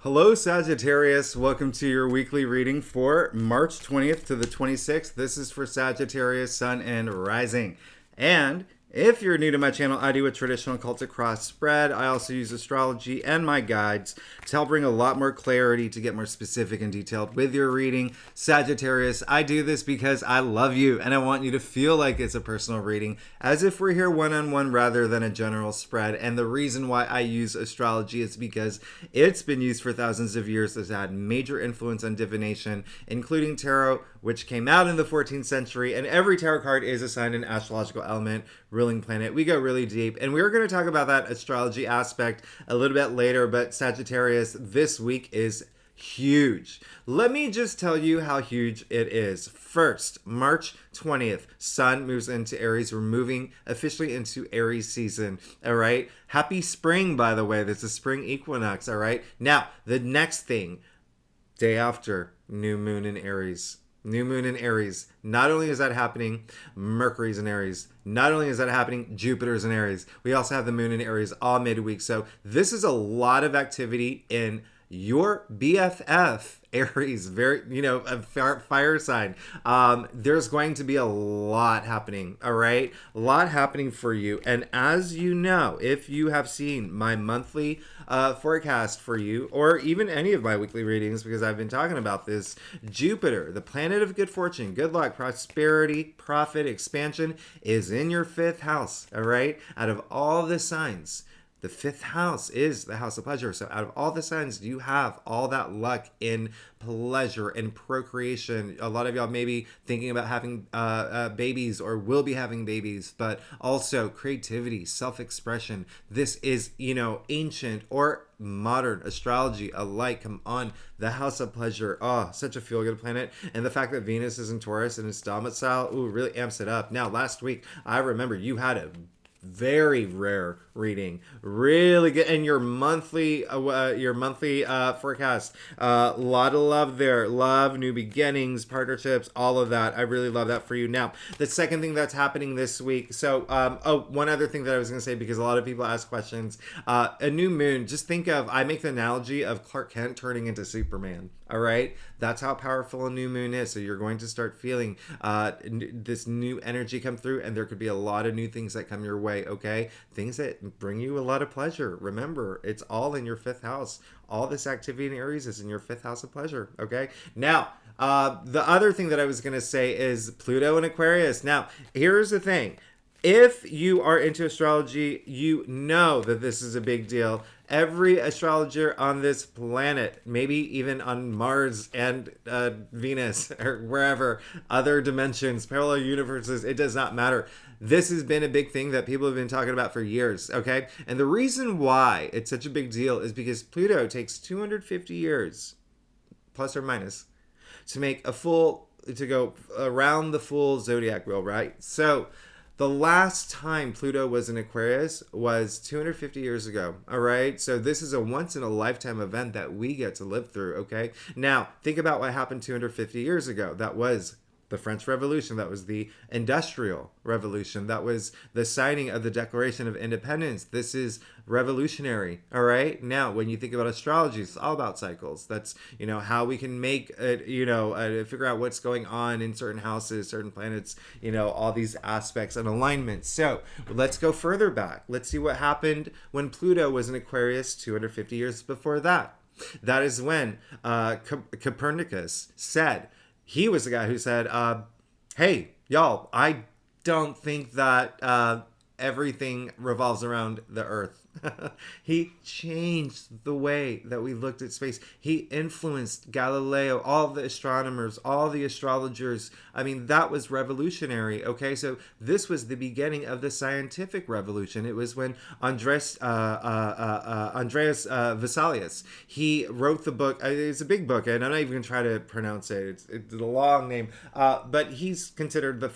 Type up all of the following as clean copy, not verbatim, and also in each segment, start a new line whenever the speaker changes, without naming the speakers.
Hello, Sagittarius. Welcome to your weekly reading for March 20th to the 26th. This is for Sagittarius, Sun, and Rising. And if you're new to my channel, I do a traditional Celtic cross spread. I also use astrology and my guides to help bring a lot more clarity to get more specific and detailed with your reading. Sagittarius, I do this because I love you and I want you to feel like it's a personal reading, as if we're here one-on-one rather than a general spread. And the reason why I use astrology is because it's been used for thousands of years. It's had major influence on divination, including tarot, which came out in the 14th century. And every tarot card is assigned an astrological element, ruling planet. We go really deep, and we're going to talk about that astrology aspect a little bit later. But Sagittarius, this week is huge. Let me just tell you how huge it is. First, March 20th, Sun moves into Aries. We're moving officially into Aries season. All right. Happy spring, by the way. There's a spring equinox. All right. Now, the next thing, day after, new moon in Aries. New moon in Aries. Not only is that happening, Mercury's in Aries. Not only is that happening, Jupiter's in Aries. We also have the moon in Aries all midweek. So this is a lot of activity in your BFF Aries, very, a fire sign. There's going to be a lot happening, all right? A lot happening for you. And as you know, if you have seen my monthly forecast for you, or even any of my weekly readings, because I've been talking about this, Jupiter, the planet of good fortune, good luck, prosperity, profit, expansion, is in your fifth house, all right? Out of all the signs, the fifth house is the house of pleasure. So out of all the signs, you have all that luck in pleasure and procreation. A lot of y'all may be thinking about having babies or will be having babies, but also creativity, self-expression. This is, ancient or modern astrology alike. Come on, the house of pleasure. Oh, such a feel-good planet. And the fact that Venus is in Taurus and its domicile, really amps it up. Now, last week, I remember you had a very rare reading, really good, and your monthly forecast, a lot of love there, love, new beginnings, partnerships, all of that. I really love that for you. Now, the second thing that's happening this week, so one other thing that I was going to say, because a lot of people ask questions, a new moon, just think of, I make the analogy of Clark Kent turning into Superman. All right, that's how powerful a new moon is. So you're going to start feeling this new energy come through, and there could be a lot of new things that come your way. Okay, things that bring you a lot of pleasure. Remember, it's all in your fifth house. All this activity in Aries is in your fifth house of pleasure. Okay, now the other thing that I was going to say is Pluto and Aquarius. Now, here's the thing. If you are into astrology, you know that this is a big deal. Every astrologer on this planet, maybe even on Mars and Venus or wherever, other dimensions, parallel universes, it does not matter. This has been a big thing that people have been talking about for years, okay? And the reason why it's such a big deal is because Pluto takes 250 years, plus or minus, to go around the full zodiac wheel, right? So the last time Pluto was in Aquarius was 250 years ago, all right? So this is a once-in-a-lifetime event that we get to live through, okay? Now, think about what happened 250 years ago. That was the French Revolution. That was the Industrial Revolution. That was the signing of the Declaration of Independence. This is revolutionary, all right? Now, when you think about astrology, it's all about cycles. That's, how we can make it, figure out what's going on in certain houses, certain planets, all these aspects and alignments. So let's go further back. Let's see what happened when Pluto was in Aquarius 250 years before that. That is when Copernicus said, he was the guy who said, hey, y'all, I don't think that everything revolves around the Earth. He changed the way that we looked at space. He influenced Galileo, all the astronomers, all the astrologers. I mean, that was revolutionary. Okay, so this was the beginning of the scientific revolution. It was when Andreas Vesalius, he wrote the book. It's a big book, and I'm not even going to try to pronounce it. It's a long name, but he's considered the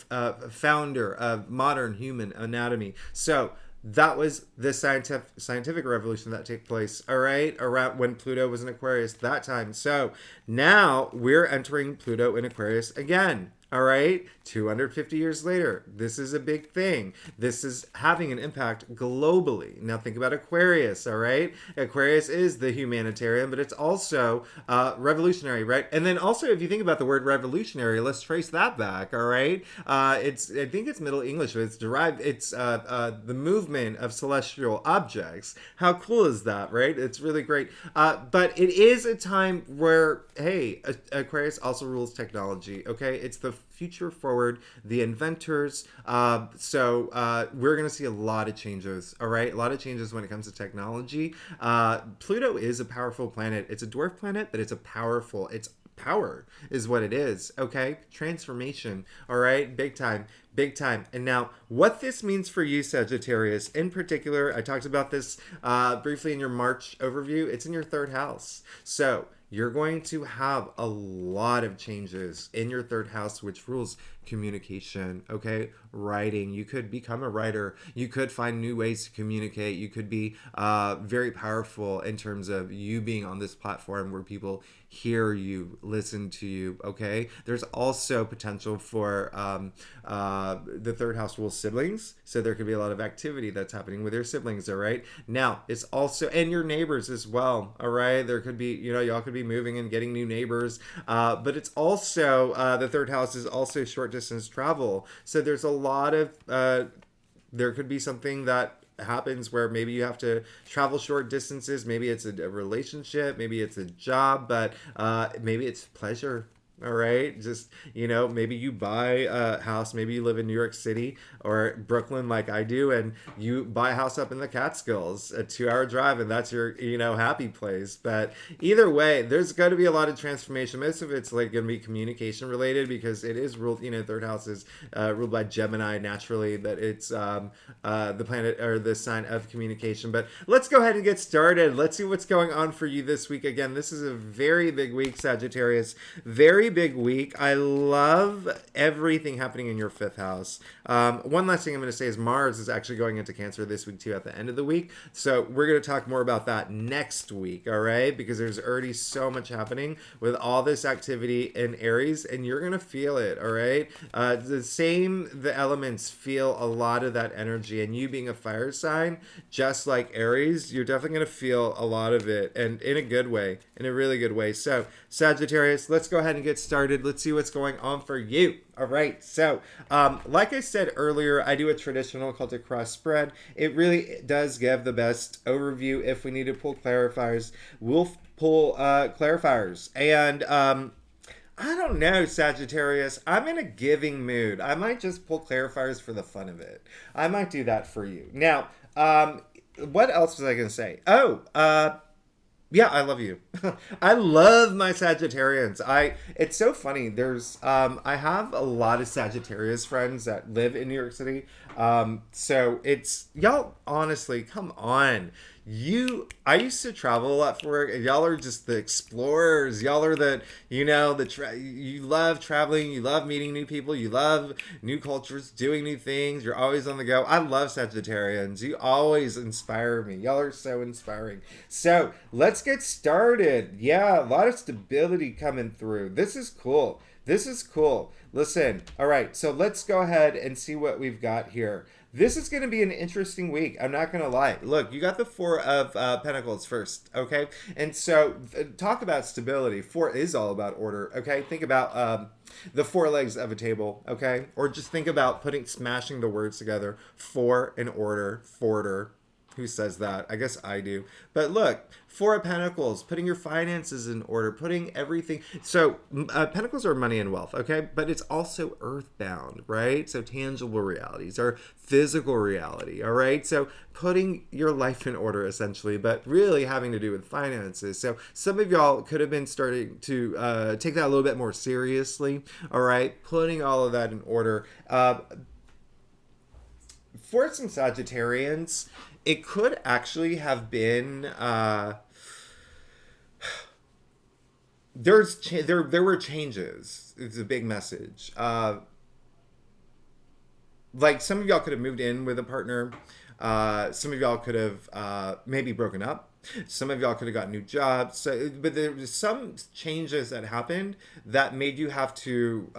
founder of modern human anatomy. So that was the scientific revolution that took place, all right, around when Pluto was in Aquarius that time. So now we're entering Pluto in Aquarius again. All right, 250 years later, this is a big thing. This is having an impact globally. Now, think about Aquarius, all right? Aquarius is the humanitarian, but it's also revolutionary, right? And then also, if you think about the word revolutionary, let's trace that back, all right? I think it's Middle English, but it's the movement of celestial objects. How cool is that, right? It's really great. But it is a time where, hey, Aquarius also rules technology, okay? It's the future forward, the inventors. We're going to see a lot of changes, all right? A lot of changes when it comes to technology. Pluto is a powerful planet. It's a dwarf planet, but it's power is what it is, okay? Transformation, all right? Big time, big time. And now, what this means for you, Sagittarius, in particular, I talked about this briefly in your March overview. It's in your third house. So, you're going to have a lot of changes in your third house, which rules communication, okay? Writing. You could become a writer. You could find new ways to communicate. You could be very powerful in terms of you being on this platform where people hear you, listen to you, okay? There's also potential for the third house rules siblings. So there could be a lot of activity that's happening with your siblings, all right? Now, it's also, and your neighbors as well, all right? There could be, y'all could be moving and getting new neighbors. But it's also, the third house is also short distance travel. So there's a lot of, there could be something that happens where maybe you have to travel short distances. Maybe it's a relationship, maybe it's a job, but maybe it's pleasure. All right. Just, maybe you buy a house. Maybe you live in New York City or Brooklyn like I do, and you buy a house up in the Catskills, a 2-hour drive, and that's your, happy place. But either way, there's going to be a lot of transformation. Most of it's like going to be communication related because it is ruled, third house is ruled by Gemini naturally, that it's the planet or the sign of communication. But let's go ahead and get started. Let's see what's going on for you this week. Again, this is a very big week, Sagittarius. Very big week. I love everything happening in your fifth house. One last thing I'm going to say is Mars is actually going into Cancer this week too at the end of the week. So we're going to talk more about that next week, all right? Because there's already so much happening with all this activity in Aries, and you're going to feel it, all right? The elements feel a lot of that energy, and you being a fire sign, just like Aries, you're definitely going to feel a lot of it, and in a good way, in a really good way. So Sagittarius, let's go ahead and get started. Let's see what's going on for you. All right. So, like I said earlier, I do a traditional occultic cross spread. It really does give the best overview. If we need to pull clarifiers, we'll pull clarifiers. And I don't know, Sagittarius. I'm in a giving mood. I might just pull clarifiers for the fun of it. I might do that for you. Now, what else was I going to say? Yeah, I love you. I love my Sagittarians. It's so funny. I have a lot of Sagittarius friends that live in New York City. So it's, y'all, honestly, come on. I used to travel a lot for work, and y'all are just the explorers. Y'all are you love traveling, you love meeting new people, you love new cultures, doing new things. You're always on the go. I love Sagittarians. You always inspire me. Y'all are so inspiring. So let's get started. Yeah, a lot of stability coming through. This is cool. This is cool. Listen, all right, so let's go ahead and see what we've got here. This is going to be an interesting week. I'm not going to lie. Look, you got the Four of Pentacles first, okay? And so talk about stability. Four is all about order, okay? Think about the four legs of a table, okay? Or just think about smashing the words together. For and order, forder. Who says that? I guess I do. But look, Four of Pentacles, putting your finances in order, putting everything. So Pentacles are money and wealth, okay? But it's also earthbound, right? So tangible realities or physical reality, all right? So putting your life in order, essentially, but really having to do with finances. So some of y'all could have been starting to take that a little bit more seriously, all right? Putting all of that in order. For some Sagittarians, it could actually have been there were changes. It's a big message. Like some of y'all could have moved in with a partner. Some of y'all could have maybe broken up. Some of y'all could have got new jobs. So, but there was some changes that happened that made you have to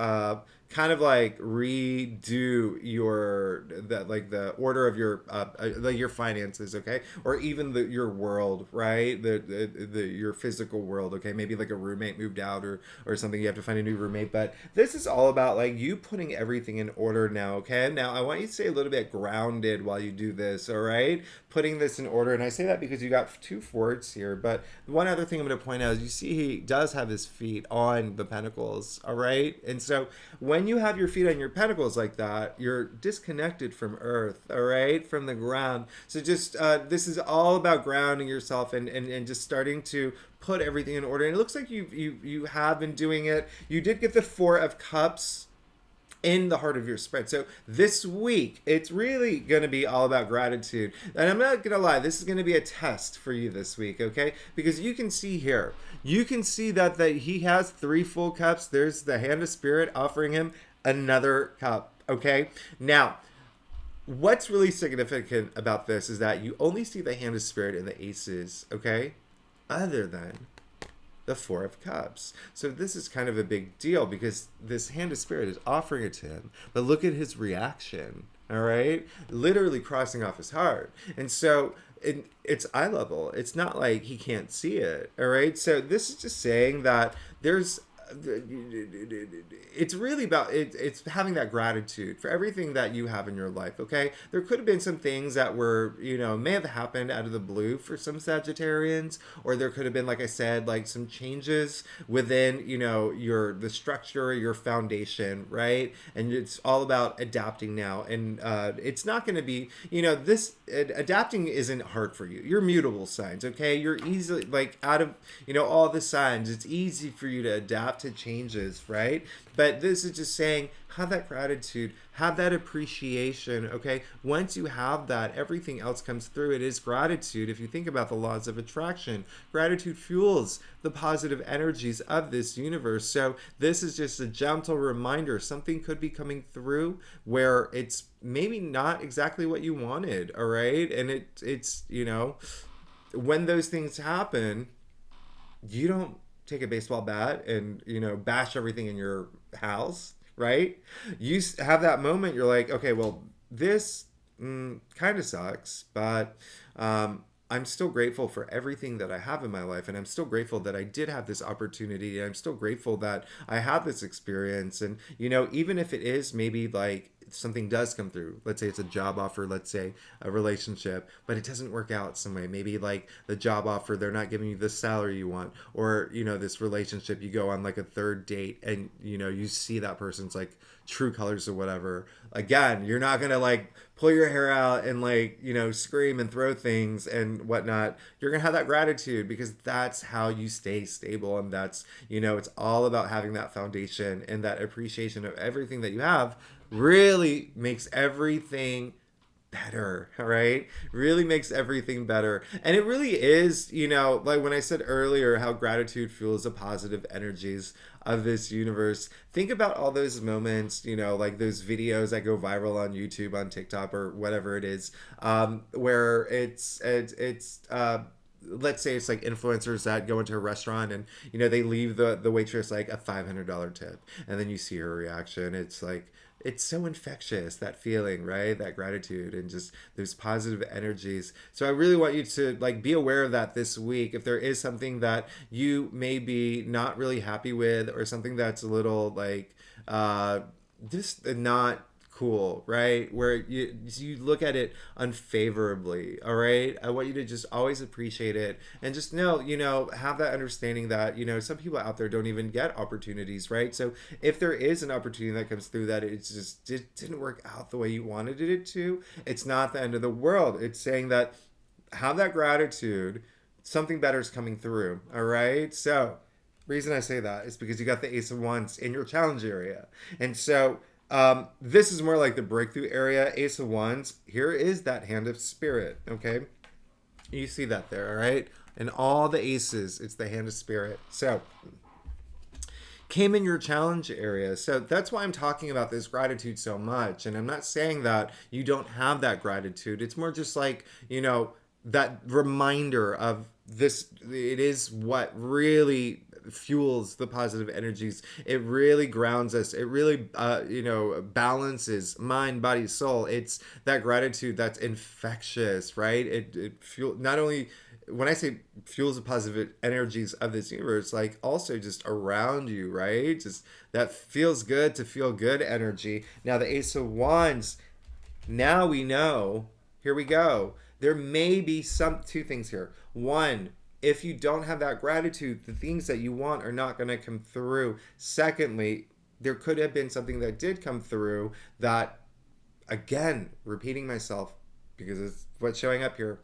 kind of like redo your that like the order of your finances, okay, or even your world, right? The your physical world, okay. Maybe like a roommate moved out or something. You have to find a new roommate. But this is all about like you putting everything in order now, okay. Now I want you to stay a little bit grounded while you do this, all right. Putting this in order, and I say that because you got two fours here. But one other thing I'm going to point out is you see he does have his feet on the pentacles, all right. And so when you have your feet on your pentacles like that, you're disconnected from earth, all right, from the ground. So just this is all about grounding yourself and just starting to put everything in order. And it looks like you have been doing it. You did get the Four of Cups in the heart of your spread. So this week, it's really going to be all about gratitude. And I'm not going to lie, this is going to be a test for you this week, okay? Because you can see here, you can see that he has 3 full cups. There's the hand of spirit offering him another cup, okay? Now, what's really significant about this is that you only see the hand of spirit and the aces, okay? Other than the Four of Cups. So this is kind of a big deal because this hand of spirit is offering it to him. But look at his reaction, all right? Literally crossing off his heart. And so it's eye level. It's not like he can't see it, all right? So this is just saying that there's it's really about it's having that gratitude for everything that you have in your life, okay? There could have been some things that were, may have happened out of the blue for some Sagittarians, or there could have been, like I said, like some changes within, the structure, your foundation, right? And it's all about adapting now. And it's not going to be, this adapting isn't hard for you. You're mutable signs, okay? You're easily, like, out of, all the signs, it's easy for you to adapt to changes, right? But this is just saying, have that gratitude, have that appreciation, okay? Once you have that, everything else comes through. It is gratitude. If you think about the laws of attraction, gratitude fuels the positive energies of this universe. So this is just a gentle reminder. Something could be coming through where it's maybe not exactly what you wanted, all right? And it's when those things happen, you don't take a baseball bat and bash everything in your house, right? You have that moment, you're like, okay, well, this kind of sucks, but I'm still grateful for everything that I have in my life, and I'm still grateful that I did have this opportunity, and I'm still grateful that I have this experience. And even if it is maybe like something does come through, let's say it's a job offer, let's say a relationship, but it doesn't work out some way, maybe like the job offer, they're not giving you the salary you want, or this relationship, you go on like a third date and you see that person's like true colors or whatever. Again, you're not gonna like pull your hair out and like scream and throw things and whatnot. You're gonna have that gratitude because that's how you stay stable, and that's it's all about having that foundation, and that appreciation of everything that you have really makes everything better, all right? Really makes everything better. And it really is, like when I said earlier how gratitude fuels the positive energies of this universe. Think about all those moments, like those videos that go viral on YouTube, on TikTok, or whatever it is, where it's let's say it's like influencers that go into a restaurant and they leave the waitress like a $500 tip, and then you see her reaction. It's like, it's so infectious, that feeling, right? That gratitude and just those positive energies. So I really want you to like be aware of that this week. If there is something that you may be not really happy with, or something that's a little like just not cool, right? Where you look at it unfavorably, all right? I want you to just always appreciate it, and just know, have that understanding that, some people out there don't even get opportunities, right? So if there is an opportunity that comes through that it didn't work out the way you wanted it to, it's not the end of the world. It's saying that have that gratitude, something better is coming through, all right? So reason I say that is because you got the Ace of Wands in your challenge area. And so this is more like the breakthrough area. Ace of Wands, here is that hand of spirit, okay? You see that there, all right? And all the aces, it's the hand of spirit. So came in your challenge area. So that's why I'm talking about this gratitude so much. And I'm not saying that you don't have that gratitude. It's more just like, that reminder of this. It is what really fuels the positive energies. It really grounds us. It really balances mind, body, soul. It's that gratitude that's infectious, right? It fuel not only, when I say fuels the positive energies of this universe, like also just around you, right? Just that feels good to feel good energy. Now the Ace of Wands, now we know, here we go. There may be some two things here. One, if you don't have that gratitude, the things that you want are not going to come through. Secondly, there could have been something that did come through that, again, repeating myself because it's what's showing up here,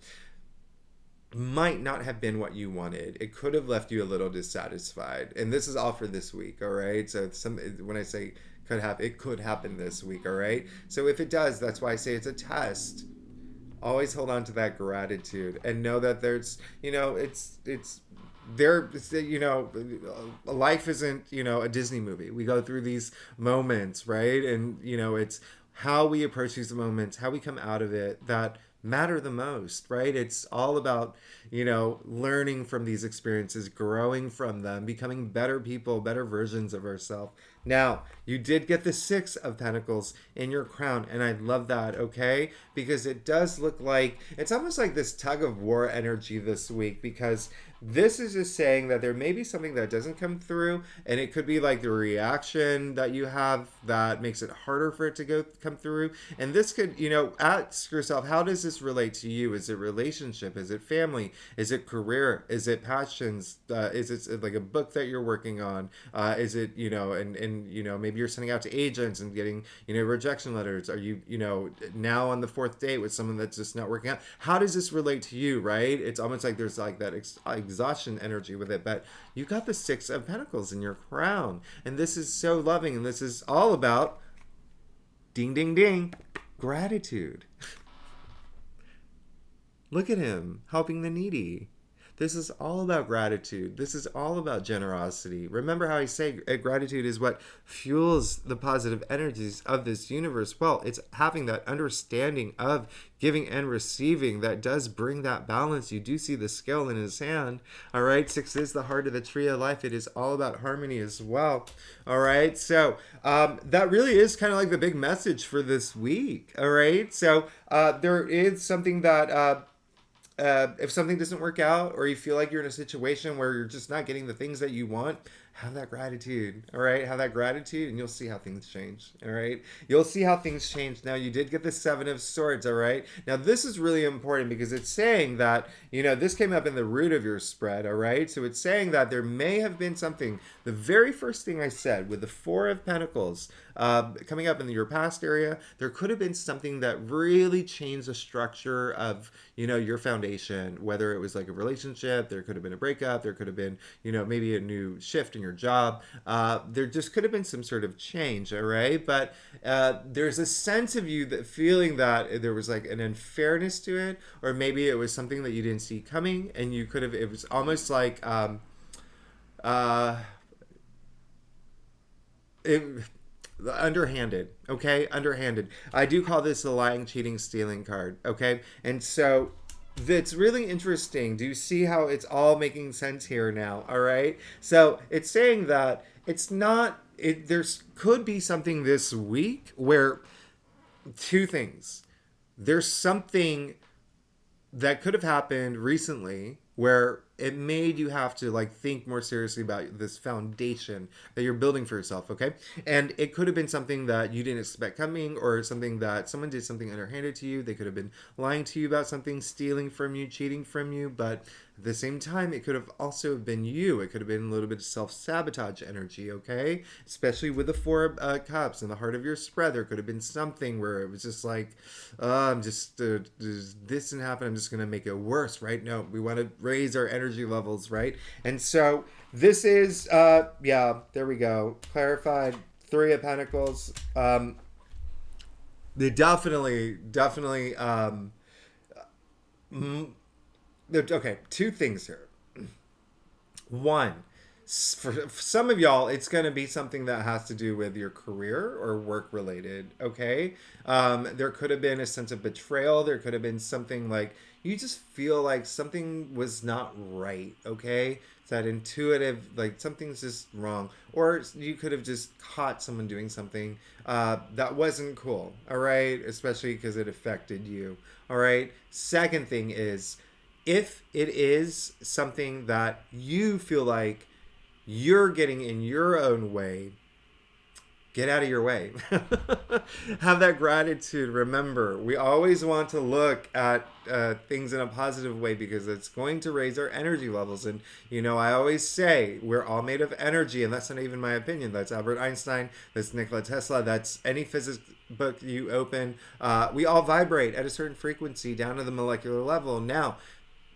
might not have been what you wanted. It could have left you a little dissatisfied. And this is all for this week, all right? So when I say could have, it could happen this week, all right? So if it does, that's why I say it's a test. Always hold on to that gratitude and know that there's, it's there, life isn't, a Disney movie. We go through these moments, right? And, it's how we approach these moments, how we come out of it, that matter the most, right? It's all about, learning from these experiences, growing from them, becoming better people, better versions of ourselves. Now, you did get the Six of Pentacles in your crown, and I love that, okay? Because it does look like, it's almost like this tug of war energy this week, because this is just saying that there may be something that doesn't come through, and it could be like the reaction that you have that makes it harder for it to come through. And this could, ask yourself, how does this relate to you? Is it relationship? Is it family? Is it career? Is it passions? Is it like a book that you're working on? Is it, and maybe you're sending out to agents and getting, rejection letters. Are you, now on the fourth date with someone that's just not working out? How does this relate to you, right? It's almost like there's like that exhaustion energy with it, but you got the Six of Pentacles in your crown, and this is so loving, and this is all about ding ding ding gratitude. Look at him helping the needy. This is all about gratitude. This is all about generosity. Remember how I say gratitude is what fuels the positive energies of this universe. Well, it's having that understanding of giving and receiving that does bring that balance. You do see the scale in his hand. All right. Six is the heart of the tree of life. It is all about harmony as well. All right. So that really is kind of like the big message for this week. All right. So there is something that if something doesn't work out, or you feel like you're in a situation where you're just not getting the things that you want, have that gratitude. All right, have that gratitude, and you'll see how things change. All right, you'll see how things change. Now, you did get the Seven of Swords. All right, now this is really important because it's saying that, this came up in the root of your spread. All right, so it's saying that there may have been something. The very first thing I said with the Four of Pentacles coming up in your past area, there could have been something that really changed the structure of, your foundation, whether it was like a relationship, there could have been a breakup, there could have been, maybe a new shift in your job. There just could have been some sort of change, all right? But there's a sense of you that feeling that there was like an unfairness to it, or maybe it was something that you didn't see coming, and you could have, it was almost like, underhanded, okay? Underhanded. I do call this the lying, cheating, stealing card, okay? And so that's really interesting. Do you see how it's all making sense here now? All right. So it's saying that it's not, there's could be something this week where two things. There's something that could have happened recently where it made you have to like think more seriously about this foundation that you're building for yourself, okay? And it could have been something that you didn't expect coming, or something that someone did something underhanded to you. They could have been lying to you about something, stealing from you, cheating from you, but at the same time, it could have also been you. It could have been a little bit of self-sabotage energy, okay? Especially with the Four of Cups in the heart of your spread, there could have been something where it was just like, I'm just, this didn't happen, I'm just going to make it worse, right? No, we want to raise our energy levels, right? And so this is, yeah, there we go. Clarified. Three of Pentacles. They definitely, okay, two things here. One, for some of y'all, it's going to be something that has to do with your career or work related, okay? There could have been a sense of betrayal. There could have been something like, you just feel like something was not right, okay? It's that intuitive, like something's just wrong. Or you could have just caught someone doing something that wasn't cool, all right? Especially because it affected you, all right? Second thing is, if it is something that you feel like you're getting in your own way, get out of your way. Have that gratitude. Remember, we always want to look at things in a positive way because it's going to raise our energy levels. And, I always say we're all made of energy, and that's not even my opinion. That's Albert Einstein, that's Nikola Tesla, that's any physics book you open. We all vibrate at a certain frequency down to the molecular level. Now,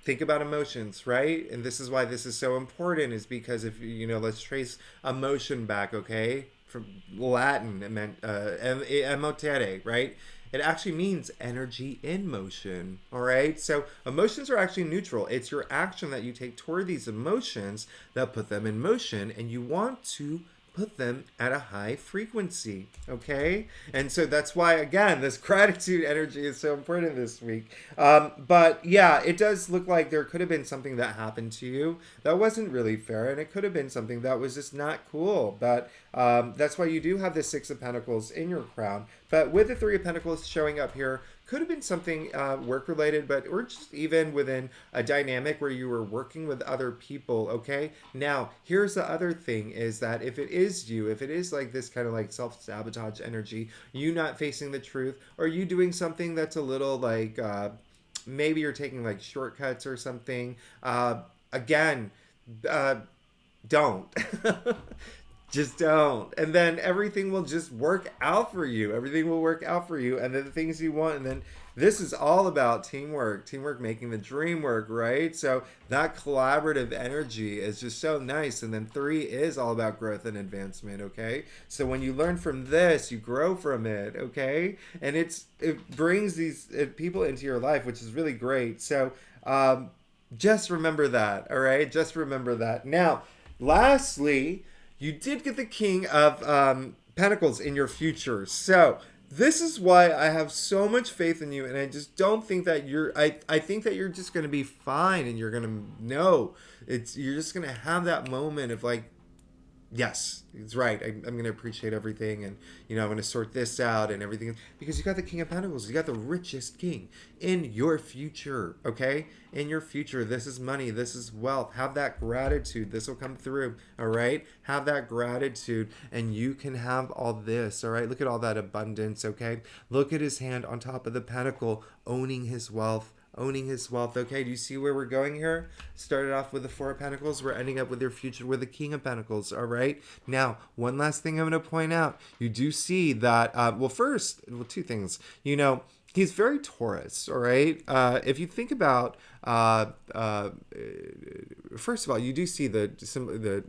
think about emotions, right? And this is why this is so important, is because if let's trace emotion back, okay, from Latin, it meant emotere, right? It actually means energy in motion, all right? So emotions are actually neutral. It's your action that you take toward these emotions that put them in motion, and you want to put them at a high frequency, okay? And so that's why, again, this gratitude energy is so important this week. But yeah, it does look like there could have been something that happened to you that wasn't really fair, and it could have been something that was just not cool. But that's why you do have the Six of Pentacles in your crown. But with the Three of Pentacles showing up here, could have been something work related, or just even within a dynamic where you were working with other people, okay? Now, here's the other thing, is that if it is you, if it is like this kind of like self-sabotage energy, you not facing the truth, or you doing something that's a little like, maybe you're taking like shortcuts or something, again, don't. Just don't. And then everything will just work out for you. Everything will work out for you. And then the things you want. And then this is all about teamwork. Teamwork making the dream work, right? So that collaborative energy is just so nice. And then 3 is all about growth and advancement, okay? So when you learn from this, you grow from it, okay? And it brings these people into your life, which is really great. So just remember that, all right? Just remember that. Now, lastly, you did get the King of Pentacles in your future. So this is why I have so much faith in you, and I just don't think that I think that you're just going to be fine, and you're going to know. You're just going to have that moment of like, yes, it's right. I'm going to appreciate everything, and I'm going to sort this out and everything, because you got the King of Pentacles. You got the richest king in your future, okay? In your future, this is money, this is wealth. Have that gratitude. This will come through, all right? Have that gratitude, and you can have all this, all right? Look at all that abundance, okay? Look at his hand on top of the pentacle, owning his wealth. Owning his wealth. Okay, do you see where we're going here? Started off with the Four of Pentacles. We're ending up with your future with the King of Pentacles. All right. Now, one last thing I'm going to point out. You do see that. Two things. He's very Taurus. All right. If you think about, first of all, you do see the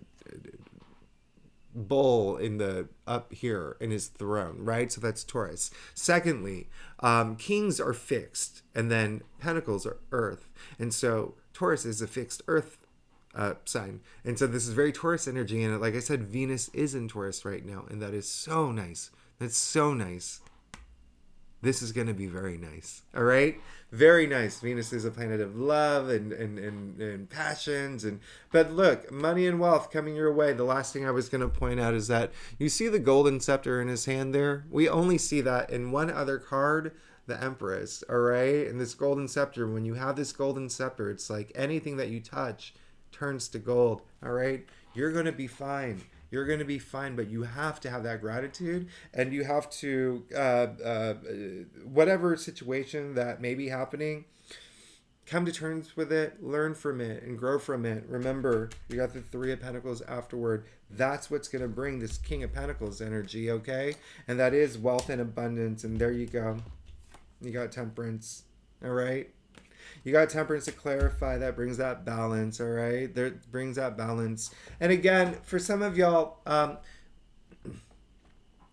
bull in the up here in his throne, right? So that's Taurus. Secondly, kings are fixed, and then pentacles are earth, and so Taurus is a fixed earth sign, and so this is very Taurus energy. And like I said, Venus is in Taurus right now, and that is so nice. That's so nice. This is going to be very nice. All right? Very nice. Venus is a planet of love and passions. But look, money and wealth coming your way. The last thing I was going to point out is that you see the golden scepter in his hand there? We only see that in one other card, the Empress. All right? And this golden scepter, when you have this golden scepter, it's like anything that you touch turns to gold. All right? You're going to be fine. You're going to be fine, but you have to have that gratitude, and you have to, whatever situation that may be happening, come to terms with it, learn from it, and grow from it. Remember, you got the Three of Pentacles afterward. That's what's going to bring this King of Pentacles energy, okay? And that is wealth and abundance, and there you go. You got Temperance, all right? You got Temperance to clarify. That brings that balance, all right? That brings that balance. And again, for some of y'all,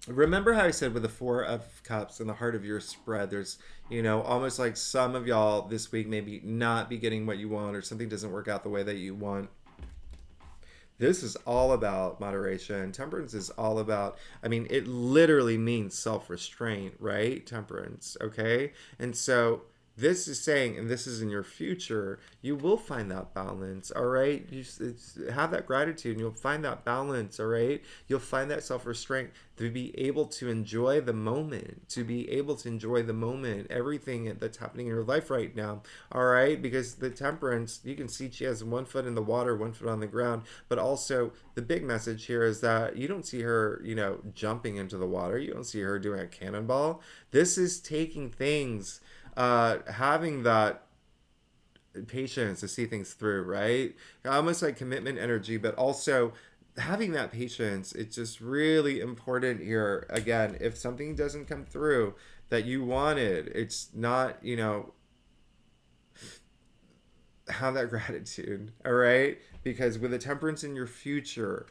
remember how I said with the Four of Cups in the heart of your spread, there's, almost like some of y'all this week maybe not be getting what you want, or something doesn't work out the way that you want. This is all about moderation. Temperance is all about, it literally means self-restraint, right? Temperance, okay? And so this is saying, and this is in your future, you will find that balance, all right? Have that gratitude and you'll find that balance, all right? You'll find that self-restraint to be able to enjoy the moment, everything that's happening in your life right now, all right? Because the Temperance, you can see she has one foot in the water, one foot on the ground, but also the big message here is that you don't see her, jumping into the water. You don't see her doing a cannonball. This is taking things, having that patience to see things through, right? Almost like commitment energy, but also having that patience. It's just really important here. Again, if something doesn't come through that you wanted, it's not, have that gratitude, all right? Because with the Temperance in your future,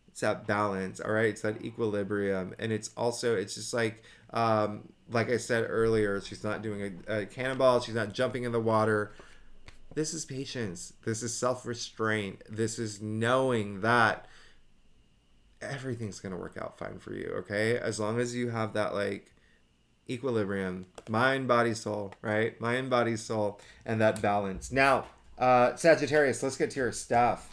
it's that balance, all right? It's that equilibrium. And it's also, it's just like I said earlier, she's not doing a cannonball. She's not jumping in the water. This is patience. This is self-restraint. This is knowing that everything's going to work out fine for you, okay? As long as you have that, equilibrium, mind, body, soul, right? Mind, body, soul, and that balance. Now, Sagittarius, let's get to your stuff.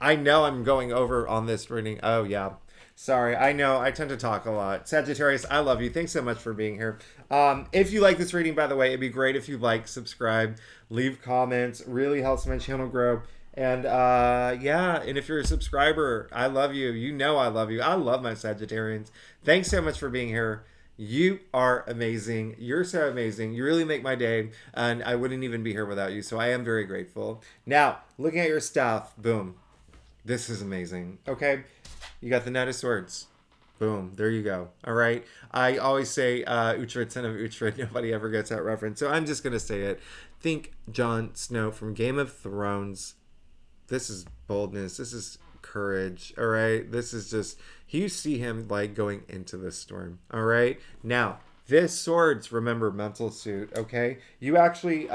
I know I'm going over on this reading. Oh, yeah. Sorry, I know I tend to talk a lot. Sagittarius, I love you. Thanks so much for being here. If you like this reading, by the way, it'd be great if you subscribe, leave comments. Really helps my channel grow. And and if you're a subscriber, I love you. You know I love you. I love my Sagittarians. Thanks so much for being here. You are amazing. You're so amazing. You really make my day, and I wouldn't even be here without you. So I am very grateful. Now, looking at your stuff, boom. This is amazing. Okay. You got the Knight of Swords. Boom. There you go. All right. I always say Uhtred, son of Uhtred. Nobody ever gets that reference. So I'm just going to say it. Think Jon Snow from Game of Thrones. This is boldness. This is courage. All right. This is just, you see him going into the storm. All right. Now, this swords, remember, mental suit. Okay. You actually,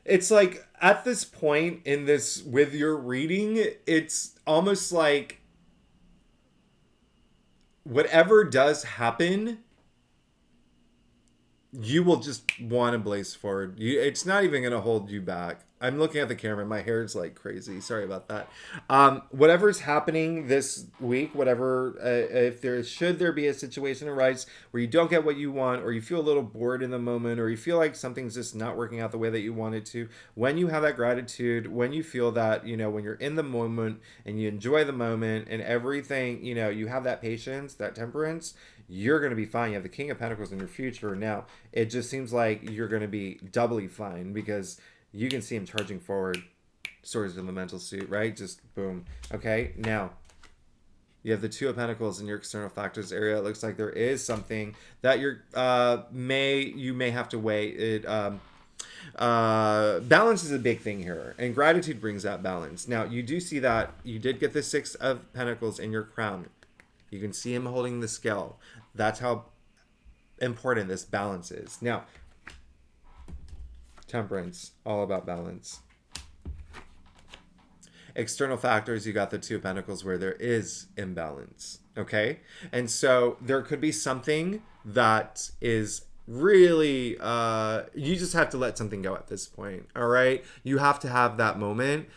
it's at this point in this with your reading, it's almost like whatever does happen, you will just want to blaze forward. It's not even going to hold you back. I'm looking at the camera. My hair is crazy. Sorry about that. Whatever's happening this week, whatever, if should there be a situation arise where you don't get what you want, or you feel a little bored in the moment, or you feel like something's just not working out the way that you want it to, when you have that gratitude, when you feel that, when you're in the moment and you enjoy the moment and everything, you have that patience, that temperance, you're going to be fine. You have the King of Pentacles in your future. Now, it just seems like you're going to be doubly fine because you can see him charging forward. Swords in the mental suit, right? Just boom. Okay, now you have the Two of Pentacles in your external factors area. It looks like there is something that you may have to weigh. It balance is a big thing here, and gratitude brings that balance. Now, you do see that you did get the Six of Pentacles in your crown. You can see him holding the scale. That's how important this balance is. Now, Temperance, all about balance. External factors, you got the Two of Pentacles where there is imbalance. Okay? And so there could be something that is really, you just have to let something go at this point. All right? You have to have that moment.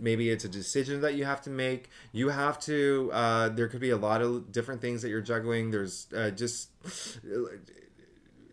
Maybe it's a decision that you have to make. You have to, there could be a lot of different things that you're juggling. There's just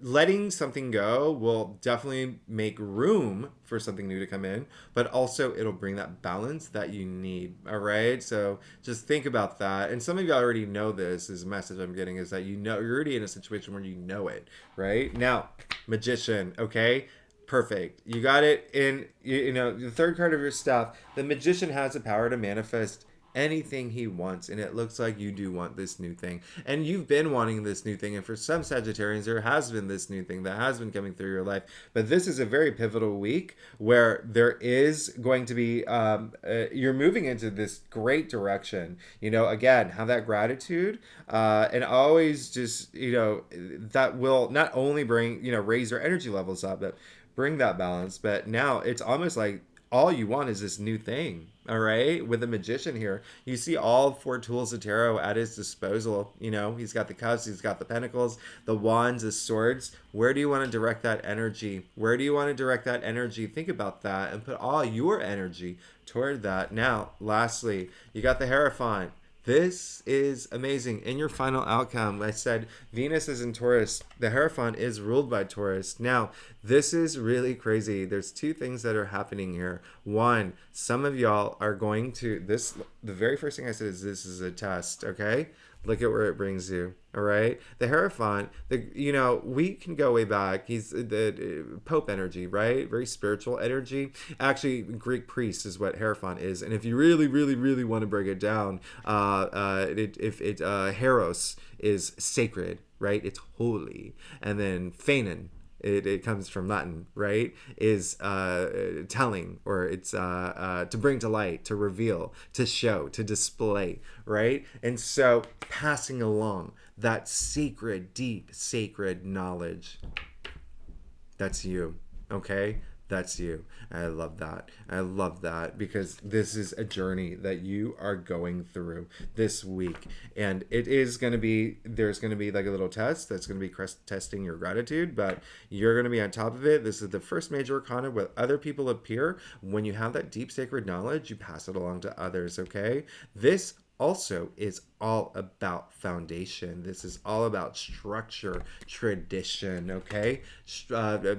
letting something go will definitely make room for something new to come in, but also it'll bring that balance that you need. All right. So just think about that. And some of you already know this is a message I'm getting is that, you're already in a situation where you know it, right? Now, Magician. Okay. Perfect. You got it in, the third card of your stuff. The Magician has the power to manifest anything he wants, and it looks like you do want this new thing, and you've been wanting this new thing, and for some Sagittarians there has been this new thing that has been coming through your life. But this is a very pivotal week where there is going to be you're moving into this great direction. Again, have that gratitude, and always just that will not only bring raise your energy levels up, but bring that balance. But now it's almost like all you want is this new thing. All right, with the magician here, you see all four tools of tarot at his disposal. You know, he's got the cups, he's got the pentacles, the wands, the swords. Where do you want to direct that energy? Where do you want to direct that energy? Think about that and put all your energy toward that. Now, lastly, you got the Hierophant. This is amazing. In your final outcome, I said Venus is in Taurus. The Hierophant is ruled by Taurus. Now, this is really crazy. There's two things that are happening here. One, some of y'all are going to this. The very first thing I said is this is a test. Okay, look at where it brings you. All right, the Hierophant. We can go way back. He's the Pope energy, right? Very spiritual energy. Actually, Greek priest is what Hierophant is. And if you really, really, really want to break it down, Heros is sacred, right? It's holy, and then Phanon. It comes from Latin, right? Is telling, or it's to bring to light, to reveal, to show, to display, right? And so passing along that sacred, deep, sacred knowledge. That's you, okay? That's you. I love that. I love that because this is a journey that you are going through this week. And it is going to be, there's going to be like a little test that's going to be testing your gratitude, but you're going to be on top of it. This is the first major arcana where other people appear. When you have that deep sacred knowledge, you pass it along to others, okay? This also is all about foundation. This is all about structure, tradition, okay?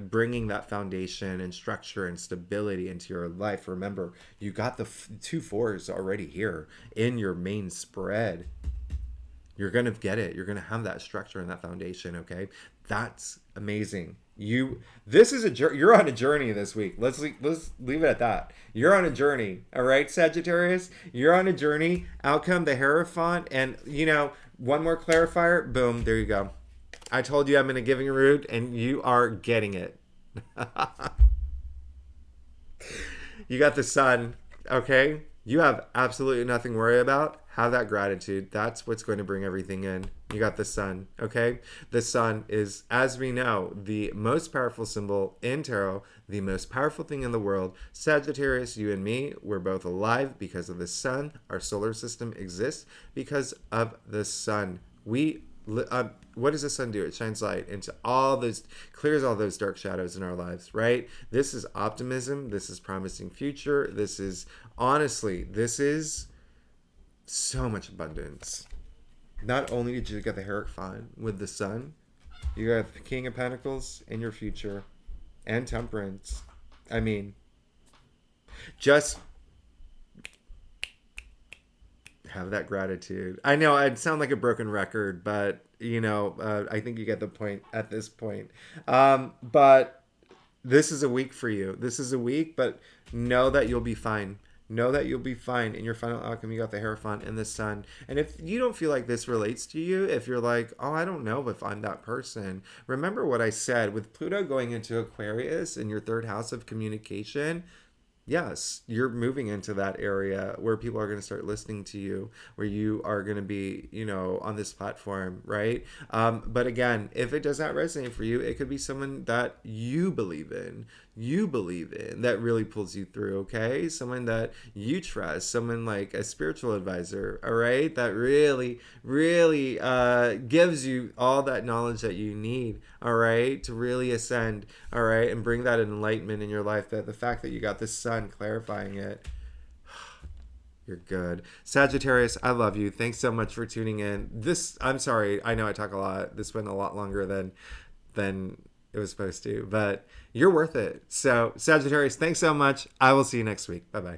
Bringing that foundation and structure and stability into your life. Remember, you got the 2 4s already here in your main spread. You're going to get it. You're going to have that structure and that foundation, okay? That's amazing. You're on a journey this week. Let's leave it at that. You're on a journey. All right, Sagittarius, you're on a journey. Outcome, the Hierophant, and one more clarifier. Boom, there you go. I told you I'm in a giving route, and you are getting it. You got the Sun. Okay, you have absolutely nothing to worry about. Have that gratitude. That's what's going to bring everything in. You got the Sun, okay? The Sun is, as we know, the most powerful symbol in tarot, the most powerful thing in the world. Sagittarius, you and me, we're both alive because of the Sun. Our solar system exists because of the Sun. What does the Sun do? It shines light into all those, clears all those dark shadows in our lives, right? This is optimism. This is promising future. This is so much abundance. Not only did you get the Hierophant with the Sun, you got the King of Pentacles in your future and Temperance. I mean, just have that gratitude. I know I'd sound like a broken record, but I think you get the point at this point. But this is a week for you. This is a week, but know that you'll be fine. Know that you'll be fine. In your final outcome, you got the Hierophant and the Sun. And if you don't feel like this relates to you, if you're like, oh, I don't know if I'm that person, remember what I said. With Pluto going into Aquarius in your 3rd house of communication, yes, you're moving into that area where people are going to start listening to you, where you are going to be, on this platform, right? But again, if it does not resonate for you, it could be someone that you believe in, that really pulls you through, okay? Someone that you trust, someone like a spiritual advisor, all right? That really, really gives you all that knowledge that you need, all right? To really ascend, all right? And bring that enlightenment in your life, that the fact that you got the Sun clarifying it, you're good. Sagittarius, I love you. Thanks so much for tuning in. I'm sorry, I know I talk a lot. This went a lot longer than it was supposed to, but you're worth it. So Sagittarius, thanks so much. I will see you next week. Bye-bye.